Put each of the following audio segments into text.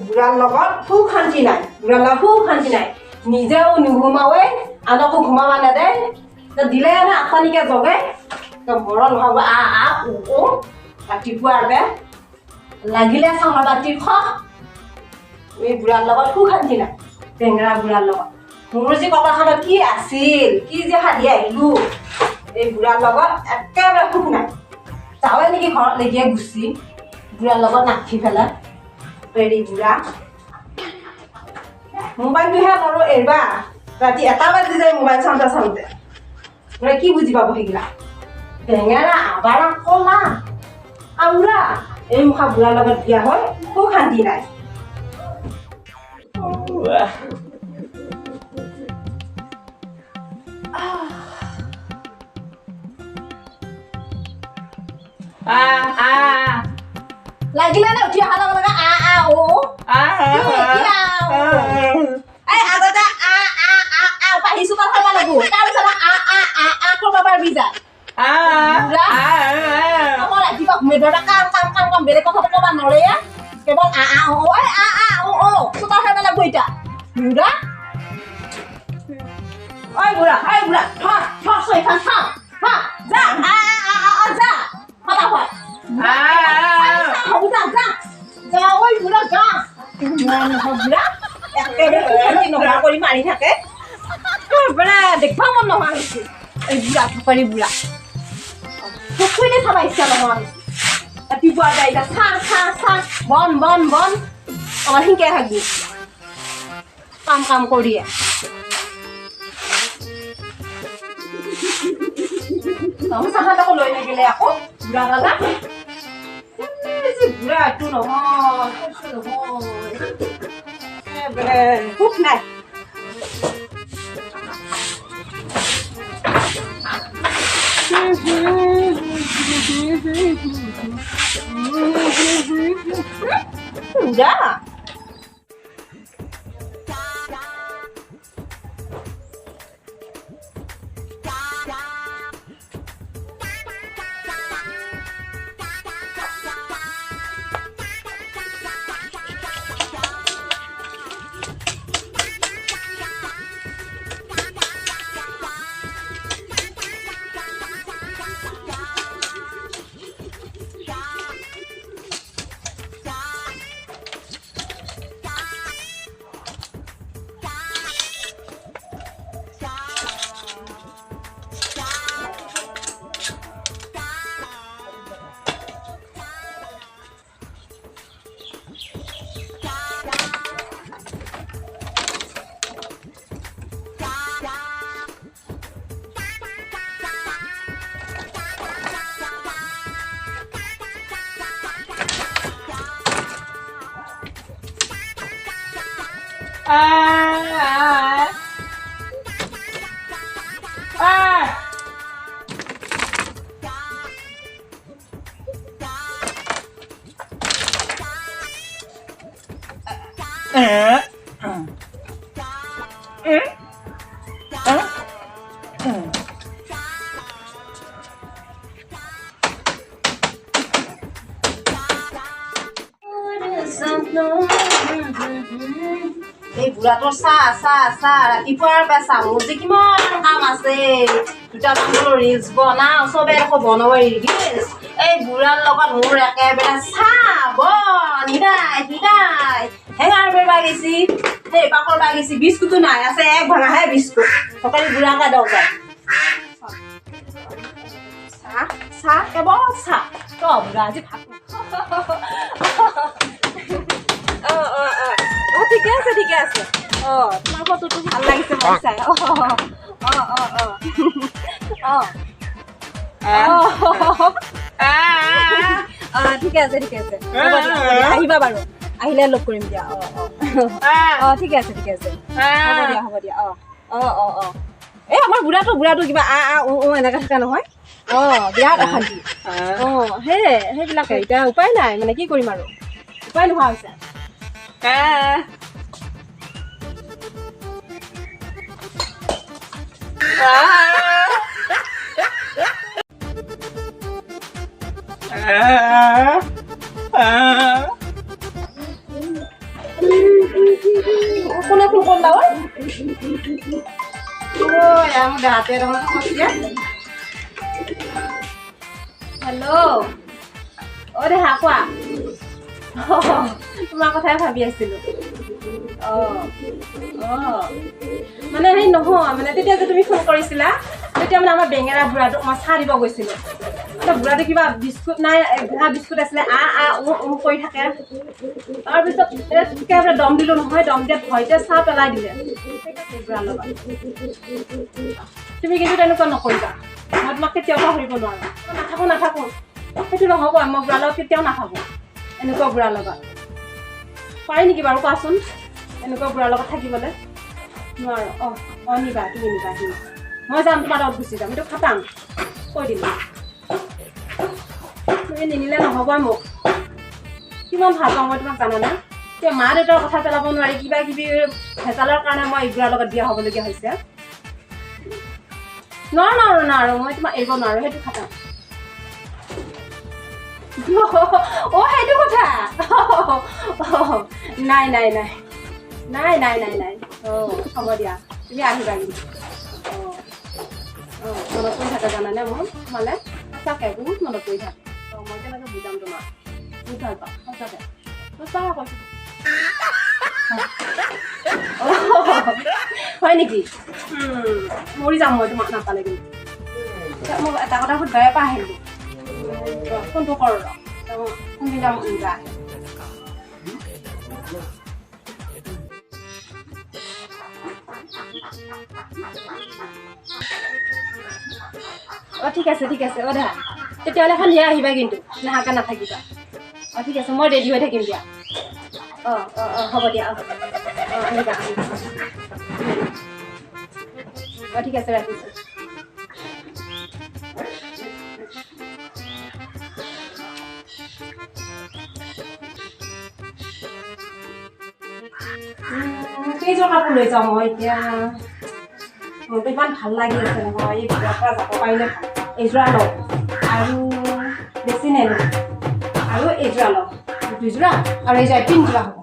বুঢ়াৰ লগত সুখ শান্তি নাই বুঢ়াৰ লগত সুখ শান্তি নাই নিজেও নুঘুমাৱে আনকো ঘুমাবা নেদে দিলে না আসানিকে জগে মৰণ হ'ব ৰাতিপুৱাৰ বে লাগিলে চাহৰ বাতি খ এই বুঢ়াৰ লগত সুখ শান্তি নাই টেঙৰা বুঢ়াৰ লগত মোৰ যি কপালখনত কি আছিল কি যে হাৰি আহিলো এই বুঢ়াৰ লগত একেবাৰে সুখ নাই যাৱে নেকি ঘৰত লেগিয়ে গুচি বুঢ়াৰ লগত নাখি পেলাই পেৰি বুঢ়া মোবাইলটোহে নৰো এৰবা ৰাতি 1 বাজি যায় মোবাইল চাওঁতে চাওঁতে বোলে কি বুজি পাব সেইগিলা টেঙেৰা আবাৰা কলা আউৰা এই মুখা বুঢ়াৰ লগত বিয়া হয় খুব শান্তি নাই লাগিলে না উঠি অহা লগা এই আগতে পাহিছো কথা লাগো তাৰপিছত কৰিব পাৰিবি যা ৰাতিপুৱা মেদৰা কাম বেলেগ কথা ক'বা নৰে কেৱল চোতাল খাব লাগব এতিয়া বুঢ়া ঐ বুঢ়া ছয়খান যা যা ফটাফট ঐ বুঢ়া যা বুঢ়া একেবাৰে নহা কৰি মাৰি থাকে দেখবা মন নোহোৱা হৈছে এই বুঢ়া থকাৰী বুঢ়া পুখুৰীতে চাবা ইচ্ছা নোহোৱা হৈছে ৰাতিপুৱা যায় চাহ বন আমাৰ শিকাই থাকবি কাম কৰিয়ে চাহাটাকো লৈ নাগিলে আকৌ বুঢ়া দাদা বুঢ়াটো নহয় সুখ নাই বুঢ়া এই বুঢ়াটোৰ চাহ ৰাতিপুৱাৰ পৰা চাহ মোৰ যে কিমান কাম আছে দুটা ৰিলচ বনাওঁ চবে আকৌ বনাব ৰিলচ এই বুঢ়াৰ লগত মোৰ একেবাৰে চাহ বনাই হেঙাৰ বেৰবা গেছি সেই পাকৰ বা গেছি বিস্কুটো নাই আছে এক ভাঙাহে বিস্কুট সকলো বুঢ়াকে দওঁ যায় চাহ কেৱল চাহ বুঢ়া আজি ভাত ঠিকে আছে তোমাৰ ফটোটো ভাল লাগিছে মই চাই ঠিকে আছে আহিবা বাৰু আহিলে লগ কৰিম দিয়া ঠিকে আছে হ'ব দিয়া এই আমাৰ বুঢ়াটো কিবা এনেকা থকা নহয় বিৰাট অশান্তি সেইবিলাকে এতিয়া উপায় নাই মানে কি কৰিম আৰু উপায় নোহোৱা হৈছে কোনে ফোন কৰলা হেল্ল' দেহা কোৱা তোমাৰ কথাই ভাবি আছিলো মানে সেই নহয় মানে তেতিয়া যে তুমি ফোন কৰিছিলা তেতিয়া মানে আমাৰ বেঙেৰা বুঢ়াটোক মই চাহ দিব গৈছিলো বুঢ়াটো কিবা বিস্কুট নাই বিস্কুট আছিলে কৰি থাকে তাৰপিছত একেবাৰে দম দিলো নহয় দম দিয়াত ভয়তে চাহ পেলাই দিলে বুঢ়াৰ লগত তুমি কিন্তু তেনেকুৱা নকৰিবা মই তোমাক কেতিয়াও পাহৰিব নোৱাৰো নাথাকো সেইটো নহ'ব মই বুঢ়াৰ লগত কেতিয়াও নাথাকো এনেকুৱা বুঢ়াৰ লগত পাৰি নেকি বাৰু কোৱাচোন এনেকুৱা বুঢ়াৰ লগত থাকিবলৈ নোৱাৰো নিবা তুমি মই যাম তোমাৰ লগত গুচি যাম এইটো খাটাম কৈ দিলো তুমি নিনিলে নহ'ব মোক কিমান ভাল পাওঁ মই তোমাক জানানে এতিয়া মা দেউতাৰ কথা পেলাব নোৱাৰি কিবা কিবি ভেজালৰ কাৰণে মই এই বুঢ়াৰ লগত বিয়া হ'বলগীয়া হৈছে নোৱাৰো মই তোমাক এৰিব নোৱাৰো সেইটো খাটাম সেইটো কথা নাই হ'ব দিয়া তুমি আহিবা কিন্তু মনত পৰি থাকে জানানে মোৰ মানে সঁচাকে বহুত মনত পৰি থাকে মই কেনেকৈ বুজাম তোমাক বহুত ভাল পাওঁ সঁচাকে কৈছো হয় নেকি মৰি যাম মই তোমাক নাপালে কিন্তু মোক এটা কথা সুধিবাৰে পৰা আহিলো ফোনটো কৰোঁ কোনদিন যাম নিবা ঠিক আছে দেহা তেতিয়াহ'লে সন্ধিয়া আহিবা কিন্তু নাহাকে নাথাকিবা ঠিক আছে মই ৰেডি হৈ থাকিম দিয়া হ'ব দিয়া আহিবা ঠিক আছে ৰাখিছোঁ কেইযোৰ কাপোৰ লৈ যাওঁ মই এতিয়া মোৰতো ইমান ভাল লাগি আছে নহয় এই বিয়াৰ পৰা যাব পাৰিলে এইযোৰা লওঁ আৰু বেছি নেলোঁ আৰু এইযোৰা লওঁ দুযোৰা আৰু এইযোৰা 3 যোৰা হ'ব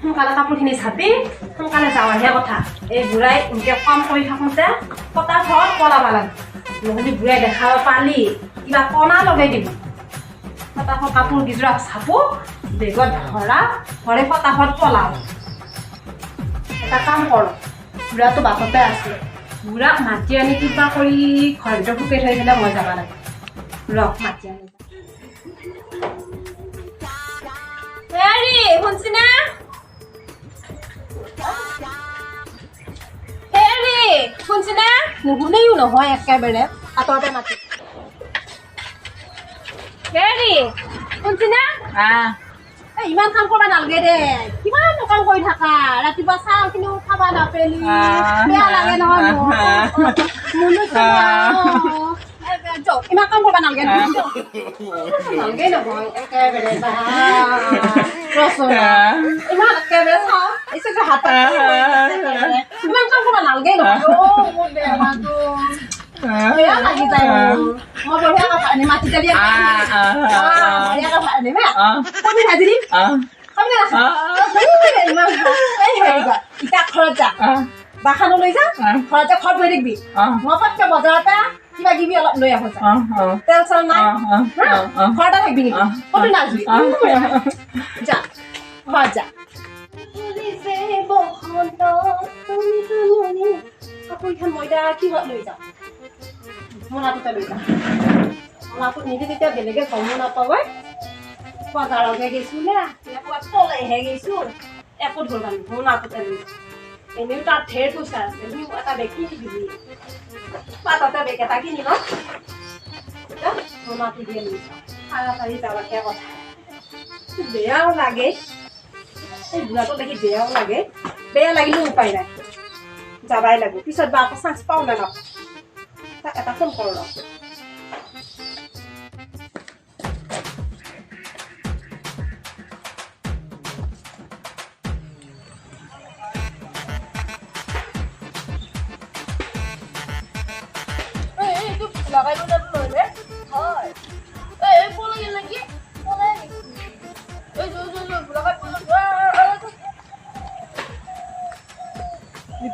সোনকালে কাপোৰখিনি চাপি সোনকালে যাৱাৰহে কথা এই বুঢ়াই এনেকৈ কম কৰি থাকোঁতে ফটাফট পলাব লাগে নহ'লে বুঢ়াই দেখাব পালি কিবা কণা লগাই দিব ফটাফট কাপোৰ কেইযোৰা চাপো বেগত ঘৰে ফটাফট পলাওঁ এটা কাম কৰোঁ বুঢ়াটো বাটতে আছে বুঢ়াক মাতি আনি কিবা কৰি ঘৰৰ ভিতৰত শুকাই থৈ পেলাই মই যাব লাগে মাতি আনি শুনছিনা শুনছিনা নুশুনেও নহয় একেবাৰে আঁতৰতে মাতি শুনছিনা ইমান কাম কৰিব নালাগে দে কিমান কাম কৰি থাকা ৰাতিপুৱা চাহখিনিও খাব নাপালি বেয়া লাগে নহয় ইমান কাম কৰিব নালাগে নালাগে নহয় একেবাৰে ইমান একেবাৰে চাওঁ হাত ইমান কাম কৰিব নালাগে নহয় মোৰ বেমাৰটো বেয়া লাগি যায় মই বঢ়িয়া কাপোৰ আনিম মাটি দালি বঢ়িয়া কাপোৰ আনিম কবি ভাজি দিম কবি ইমান ইটা ঘৰত যা বাখানো লৈ যা ঘৰত যা ঘৰত বহি থাকিবি মই পটকে বজাৰৰ পৰা কিবা কিবি অলপ লৈ আহো তেল চেল নাই ঘৰতে থাকিবি নেকি কবি নাযাবি যা ঘৰত যা কাপোৰখন মই এতিয়া কিহত লৈ যাওঁ মোনাটোতে লৈ যাওঁ মোনাটোত নিদি তেতিয়া বেলেগে গমো নাপাবই বজাৰলৈকে গৈছোঁ নে ক'ৰবাত তলেহে গৈছোঁ একো ধৰিব নোৱাৰি মোনাটোতে লৈ যাওঁ এনেও তাত ঢেৰ পইচা আছে সিও এটা বেগ কিনি দিবি পাততে বেগ এটা কিনি লওঁ মোনাটো দিয়ে লৈ যাওঁ তাড়াতাড়ি যাবাকে কথা বেয়াও লাগে এই বুঢ়াটো দেখি বেয়াও লাগে বেয়া লাগিলেও উপায় নাই যাবাই লাগব পিছত বা আকৌ চান্স পাওঁ নে নাপাওঁ তাক এটা ফোন কৰোঁ ৰ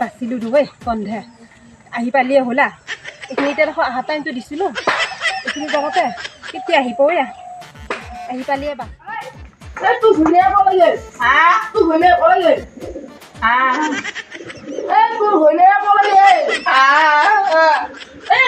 বাচিলোঁ দুই বন্ধে আহি পালিয়ে হ'লা এইখিনিতে দেখোন অহা টাইমটো দিছিলোঁ এইখিনি জেগাতে কেতিয়া আহি পৰে আহি পালিয়ে বা তোৰ ঘূৰিয়াব লাগে তোৰ ঘূৰিয়াব লাগে তোৰ ঘূৰিয়াব লাগে এই